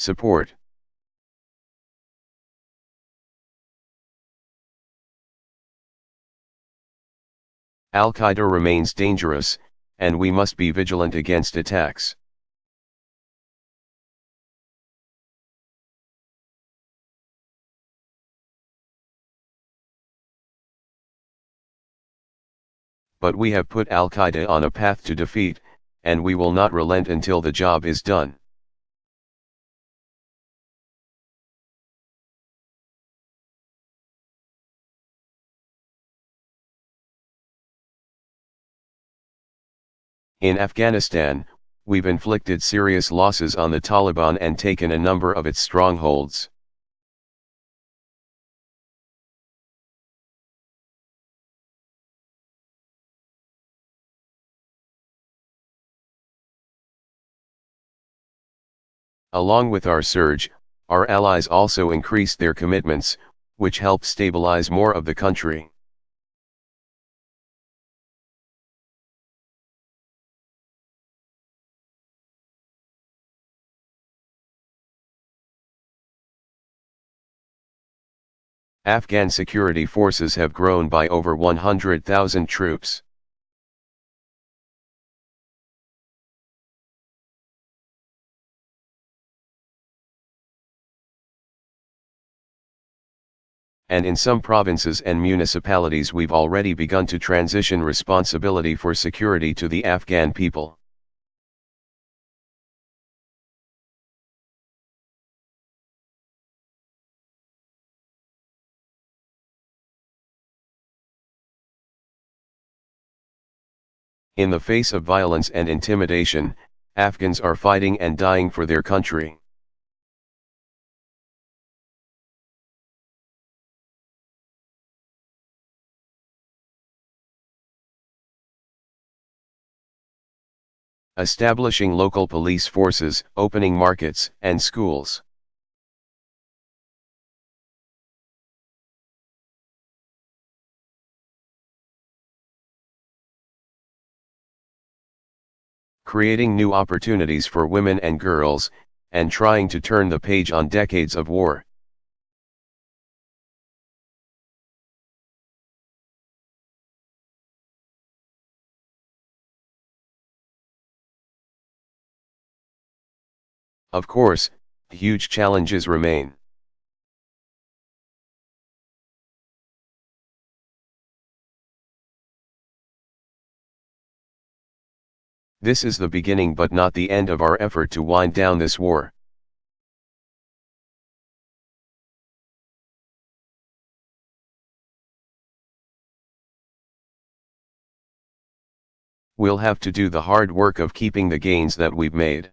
Support. Al-Qaeda remains dangerous, and we must be vigilant against attacks. But we have put Al-Qaeda on a path to defeat, and we will not relent until the job is done. In Afghanistan, we've inflicted serious losses on the Taliban and taken a number of its strongholds. Along with our surge, our allies also increased their commitments, which helped stabilize more of the country. Afghan security forces have grown by over 100,000 troops. And in some provinces and municipalities we've already begun to transition responsibility for security to the Afghan people. In the face of violence and intimidation, Afghans are fighting and dying for their country. Establishing local police forces, opening markets and schools. Creating new opportunities for women and girls, and trying to turn the page on decades of war. Of course, huge challenges remain. This is the beginning but not the end of our effort to wind down this war. We'll have to do the hard work of keeping the gains that we've made.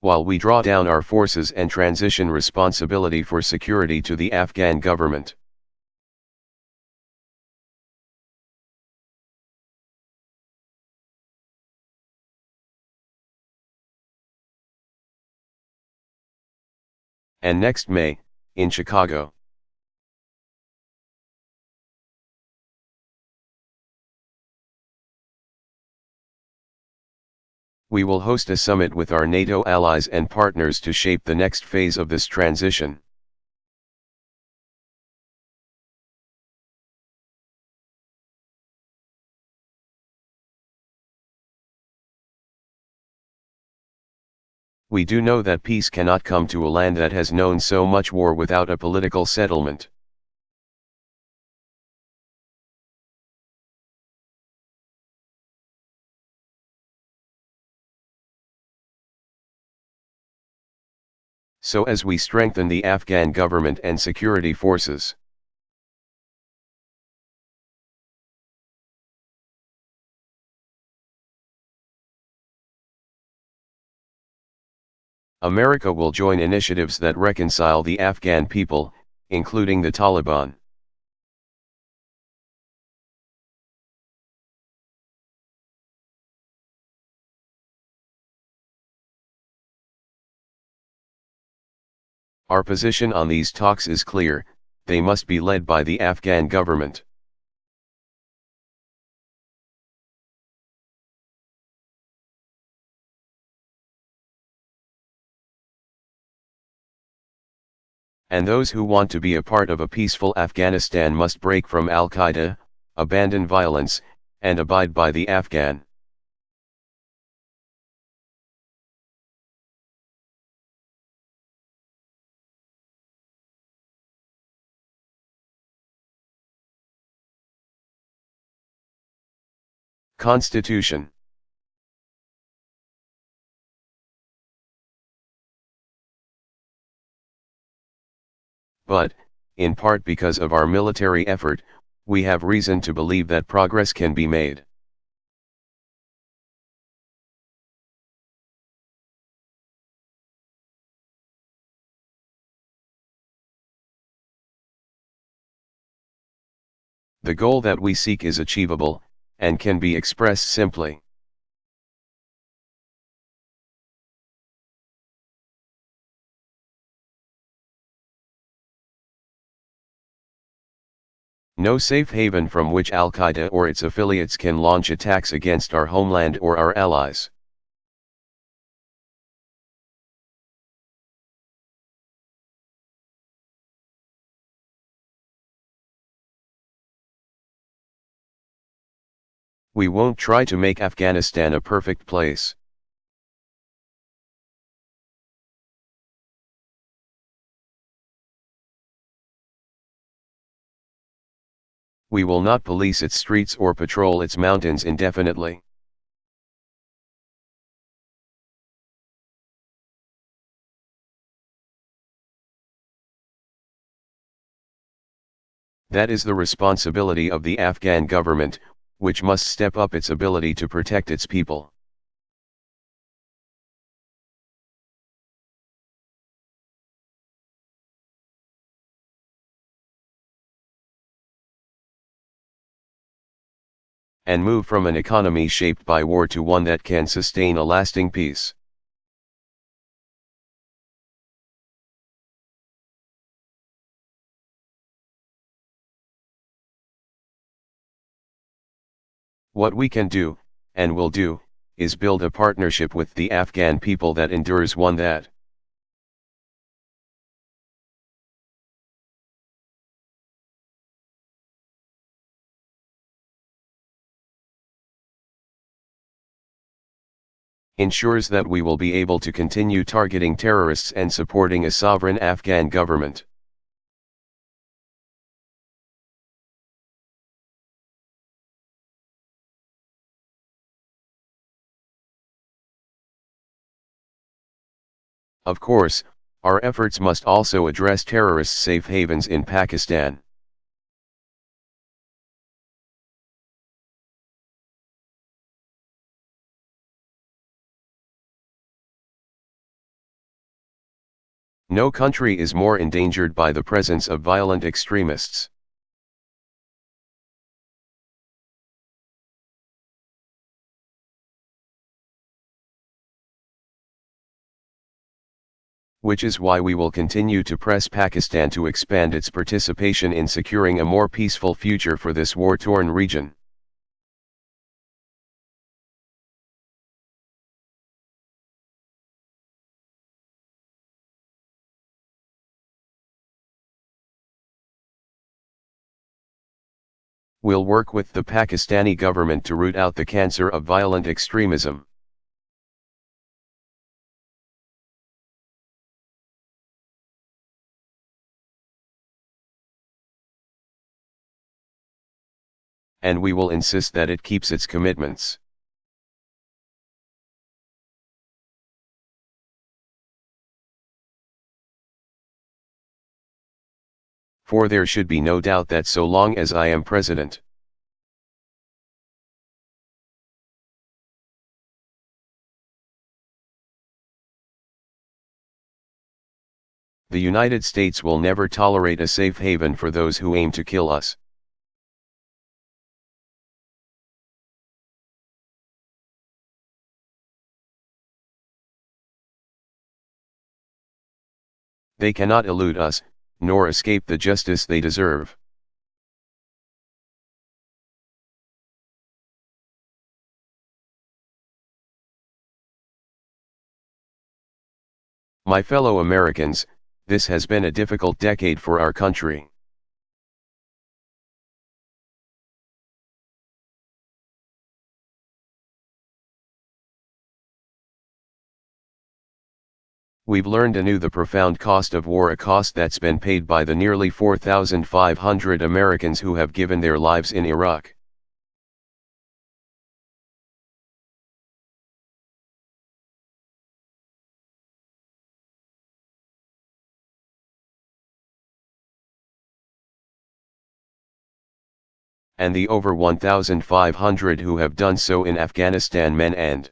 While we draw down our forces and transition responsibility for security to the Afghan government. And next May, in Chicago. We will host a summit with our NATO allies and partners to shape the next phase of this transition. We do know that peace cannot come to a land that has known so much war without a political settlement. So as we strengthen the Afghan government and security forces, America will join initiatives that reconcile the Afghan people, including the Taliban. Our position on these talks is clear: they must be led by the Afghan government. And those who want to be a part of a peaceful Afghanistan must break from Al-Qaeda, abandon violence, and abide by the Afghan Constitution. But, in part because of our military effort, we have reason to believe that progress can be made. The goal that we seek is achievable, and can be expressed simply. No safe haven from which Al-Qaeda or its affiliates can launch attacks against our homeland or our allies. We won't try to make Afghanistan a perfect place. We will not police its streets or patrol its mountains indefinitely. That is the responsibility of the Afghan government, which must step up its ability to protect its people. And move from an economy shaped by war to one that can sustain a lasting peace. What we can do, and will do, is build a partnership with the Afghan people that endures, one that ensures that we will be able to continue targeting terrorists and supporting a sovereign Afghan government. Of course, our efforts must also address terrorist safe havens in Pakistan. No country is more endangered by the presence of violent extremists. Which is why we will continue to press Pakistan to expand its participation in securing a more peaceful future for this war-torn region. We'll work with the Pakistani government to root out the cancer of violent extremism. And we will insist that it keeps its commitments. For there should be no doubt that so long as I am president, the United States will never tolerate a safe haven for those who aim to kill us. They cannot elude us, nor escape the justice they deserve. My fellow Americans, This has been a difficult decade for our country. We've learned anew the profound cost of war, a cost that's been paid by the nearly 4,500 Americans who have given their lives in Iraq. And the over 1,500 who have done so in Afghanistan, men and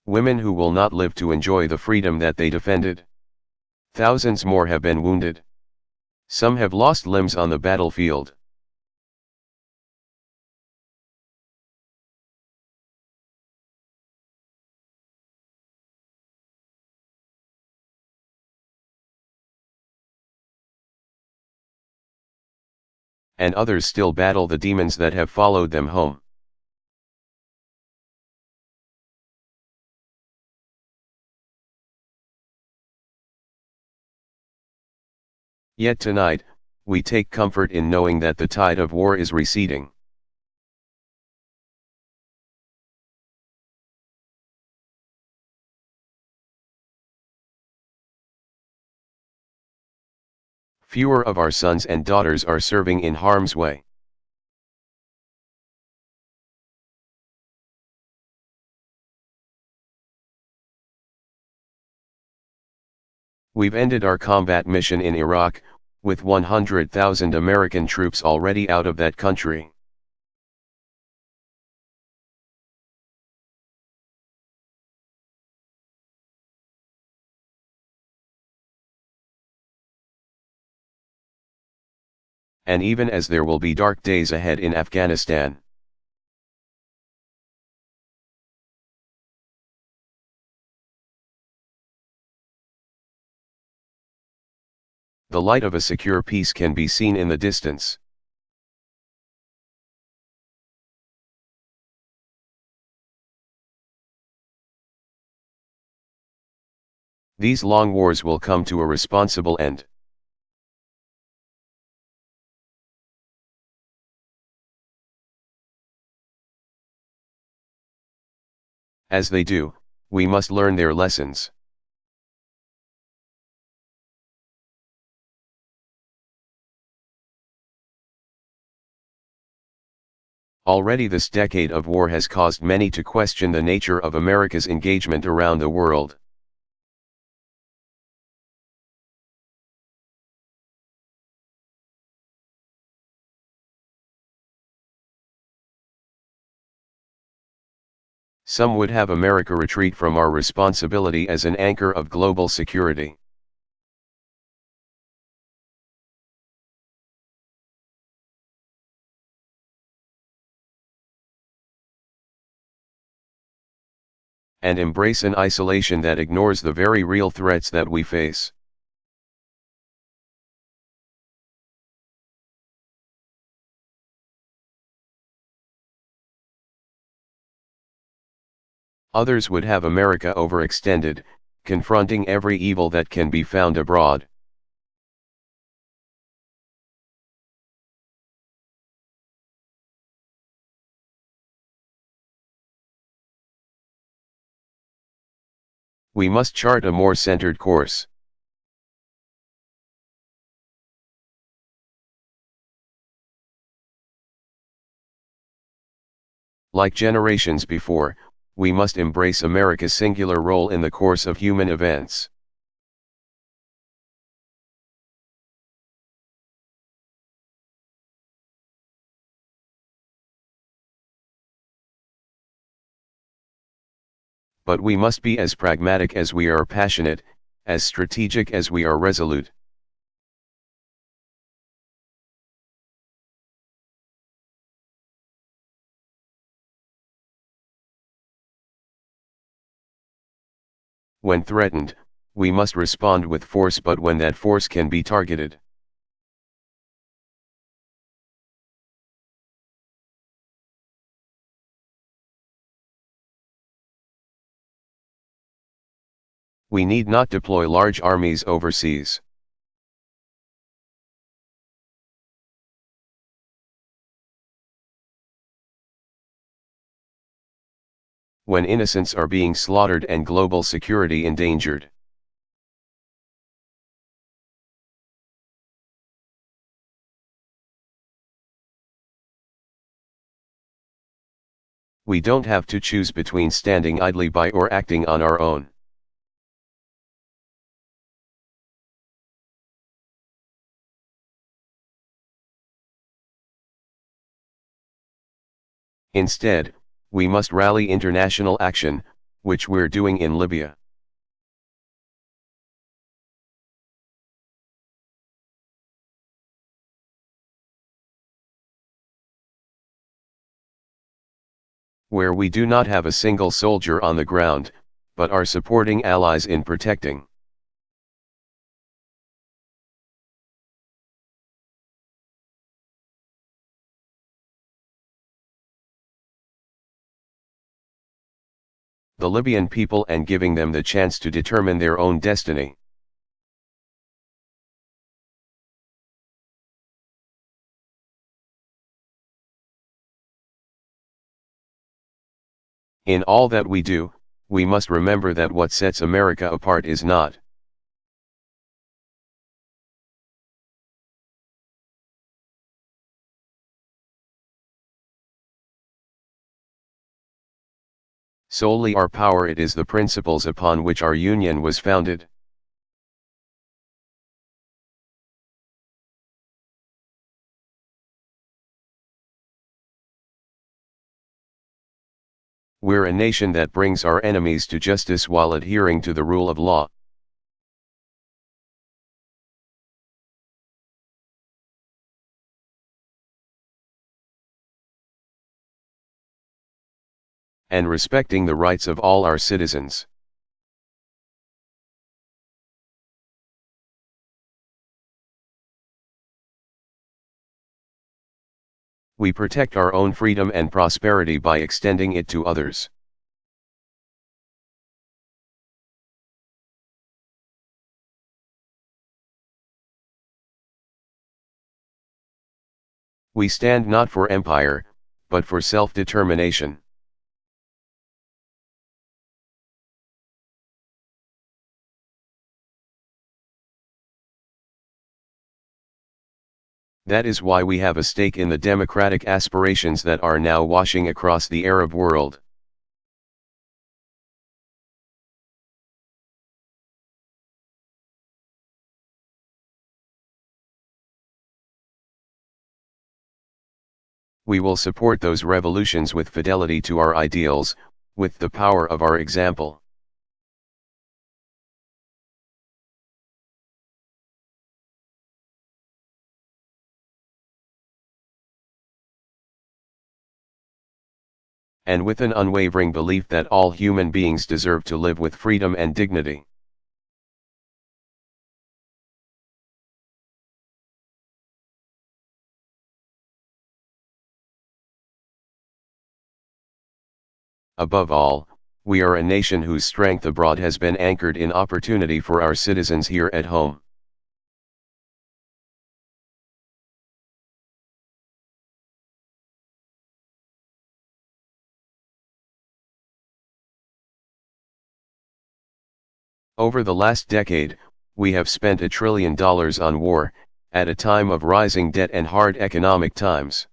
women who will not live to enjoy the freedom that they defended. Thousands more have been wounded. Some have lost limbs on the battlefield. And others still battle the demons that have followed them home. Yet tonight, we take comfort in knowing that the tide of war is receding. Fewer of our sons and daughters are serving in harm's way. We've ended our combat mission in Iraq, with 100,000 American troops already out of that country. And even as there will be dark days ahead in Afghanistan, the light of a secure peace can be seen in the distance. These long wars will come to a responsible end. As they do, we must learn their lessons. Already this decade of war has caused many to question the nature of America's engagement around the world. Some would have America retreat from our responsibility as an anchor of global security. And embrace an isolation that ignores the very real threats that we face. Others would have America overextended, confronting every evil that can be found abroad. We must chart a more centered course. Like generations before, we must embrace America's singular role in the course of human events. But we must be as pragmatic as we are passionate, as strategic as we are resolute. When threatened, we must respond with force, but when that force can be targeted. We need not deploy large armies overseas. When innocents are being slaughtered and global security endangered. We don't have to choose between standing idly by or acting on our own. Instead, we must rally international action, which we're doing in Libya. Where we do not have a single soldier on the ground, but are supporting allies in protecting. The Libyan people and giving them the chance to determine their own destiny. In all that we do, we must remember that what sets America apart is not solely our power, it is the principles upon which our union was founded. We're a nation that brings our enemies to justice while adhering to the rule of law. And respecting the rights of all our citizens. We protect our own freedom and prosperity by extending it to others. We stand not for empire, but for self-determination. That is why we have a stake in the democratic aspirations that are now washing across the Arab world. We will support those revolutions with fidelity to our ideals, with the power of our example. And with an unwavering belief that all human beings deserve to live with freedom and dignity. Above all, we are a nation whose strength abroad has been anchored in opportunity for our citizens here at home. Over the last decade, we have spent $1 trillion on war, at a time of rising debt and hard economic times.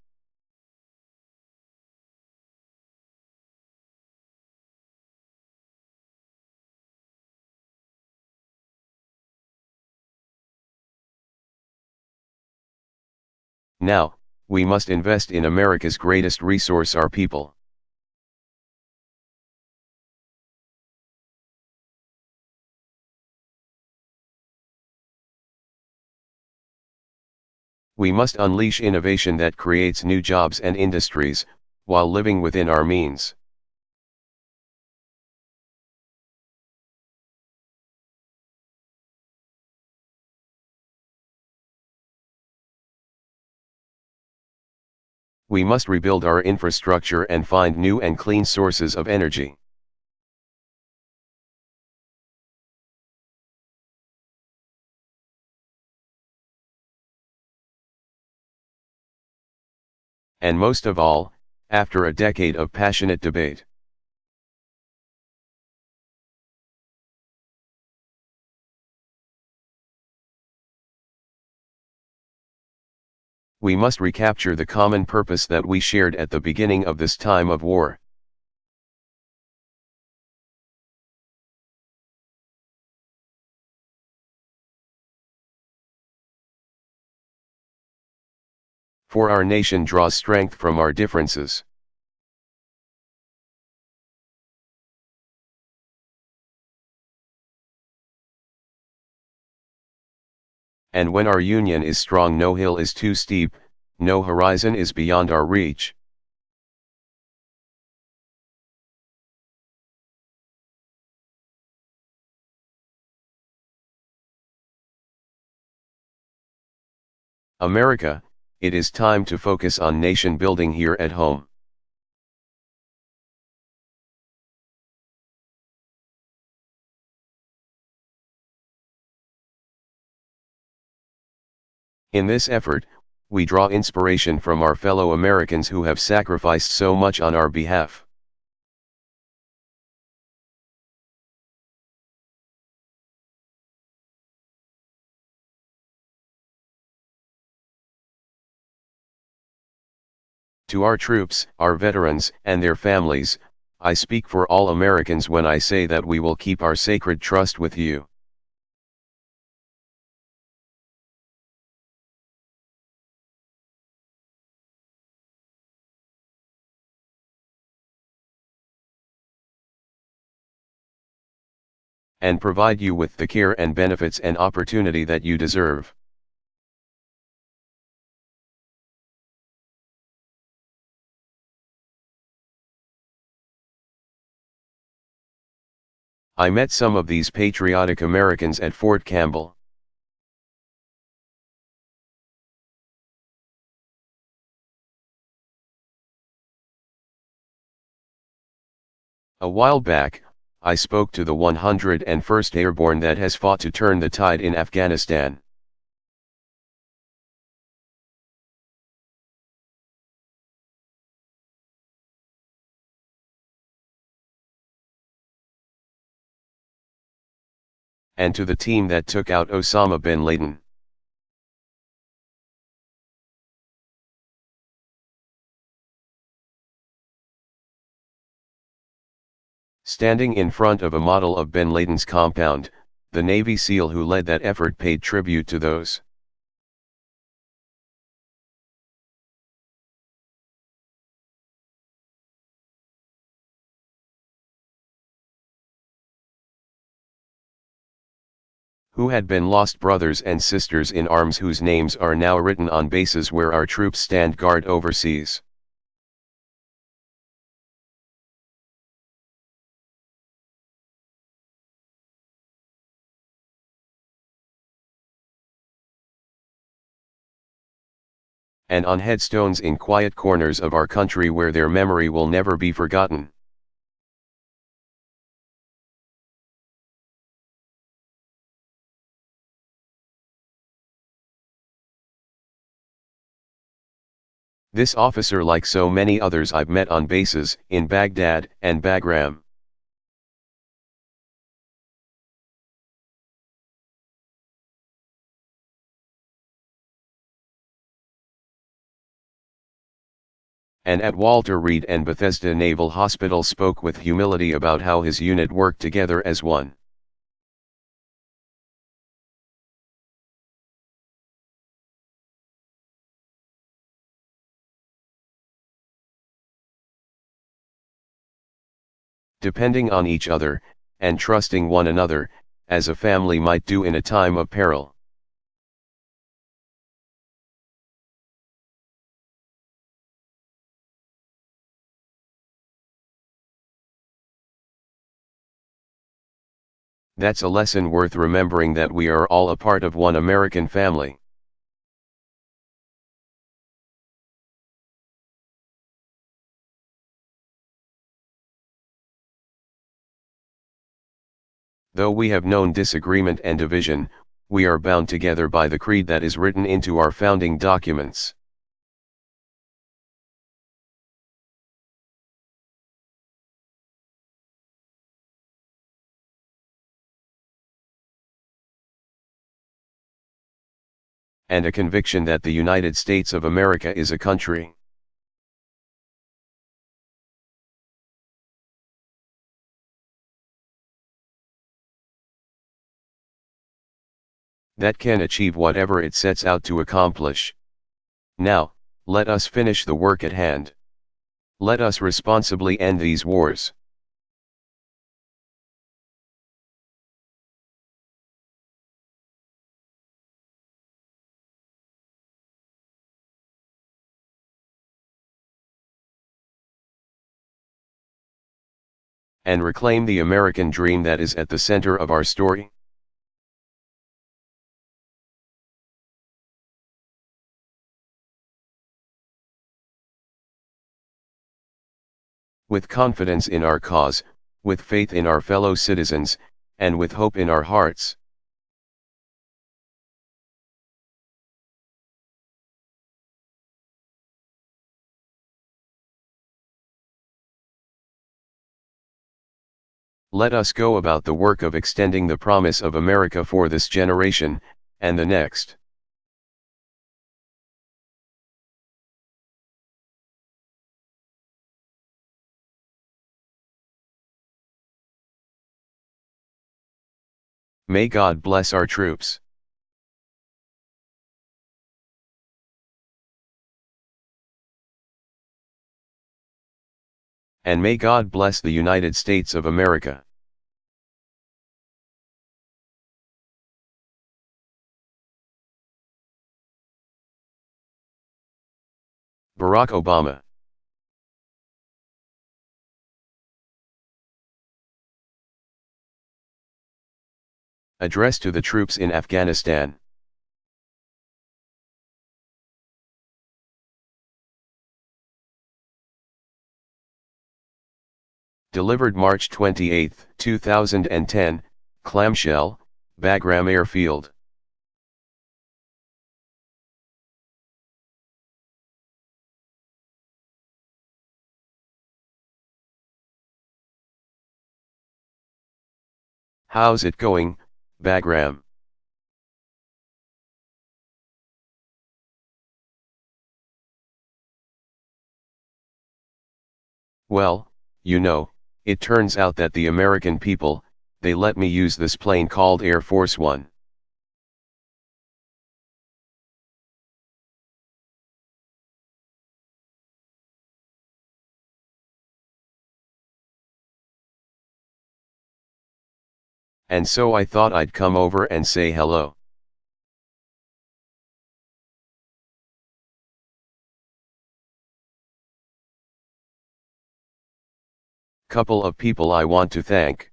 Now, we must invest in America's greatest resource, our people. We must unleash innovation that creates new jobs and industries, while living within our means. We must rebuild our infrastructure and find new and clean sources of energy. And most of all, after a decade of passionate debate. We must recapture the common purpose that we shared at the beginning of this time of war. For our nation draws strength from our differences. And when our union is strong, no hill is too steep, no horizon is beyond our reach. America, it is time to focus on nation building here at home. In this effort, we draw inspiration from our fellow Americans who have sacrificed so much on our behalf. To our troops, our veterans, and their families, I speak for all Americans when I say that we will keep our sacred trust with you. And provide you with the care and benefits and opportunity that you deserve. I met some of these patriotic Americans at Fort Campbell. A while back, I spoke to the 101st Airborne that has fought to turn the tide in Afghanistan. And to the team that took out Osama bin Laden. Standing in front of a model of bin Laden's compound, the Navy SEAL who led that effort paid tribute to those. Who had been lost brothers and sisters in arms, whose names are now written on bases where our troops stand guard overseas. And on headstones in quiet corners of our country where their memory will never be forgotten. This officer, like so many others I've met on bases in Baghdad and Bagram. And at Walter Reed and Bethesda Naval Hospital, spoke with humility about how his unit worked together as one. Depending on each other, and trusting one another, as a family might do in a time of peril. That's a lesson worth remembering, that we are all a part of one American family. Though we have known disagreement and division, we are bound together by the creed that is written into our founding documents. and a conviction that the United States of America is a country that can achieve whatever it sets out to accomplish. Now, let us finish the work at hand. Let us responsibly end these wars. And reclaim the American dream that is at the center of our story. With confidence in our cause, with faith in our fellow citizens, and with hope in our hearts. Let us go about the work of extending the promise of America for this generation, and the next. May God bless our troops. And may God bless the United States of America. Barack Obama. Address to the troops in Afghanistan. Delivered March 28, 2010, Clamshell, Bagram Airfield. How's it going, Bagram? Well, you know, it turns out that the American people, they let me use this plane called Air Force One. And so I thought I'd come over and say hello. Couple of people I want to thank.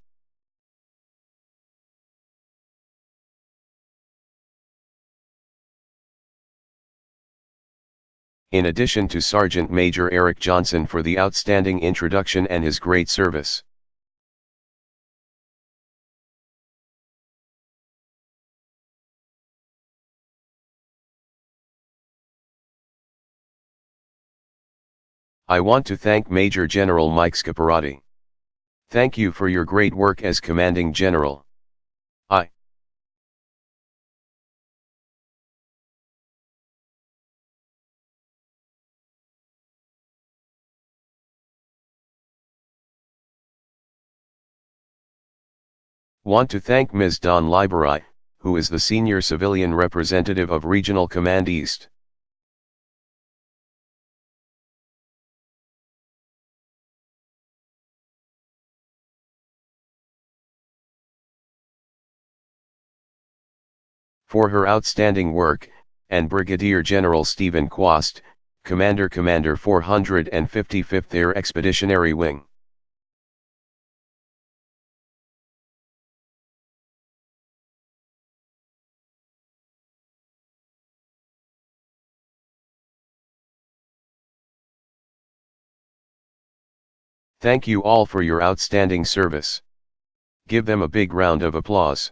In addition to Sergeant Major Eric Johnson for the outstanding introduction and his great service. I want to thank Major General Mike Scaparrotti. Thank you for your great work as Commanding General. I want to thank Ms. Dawn Liberi, who is the Senior Civilian Representative of Regional Command East. For her outstanding work, and Brigadier General Stephen Quast, Commander 455th Air Expeditionary Wing. Thank you all for your outstanding service. Give them a big round of applause.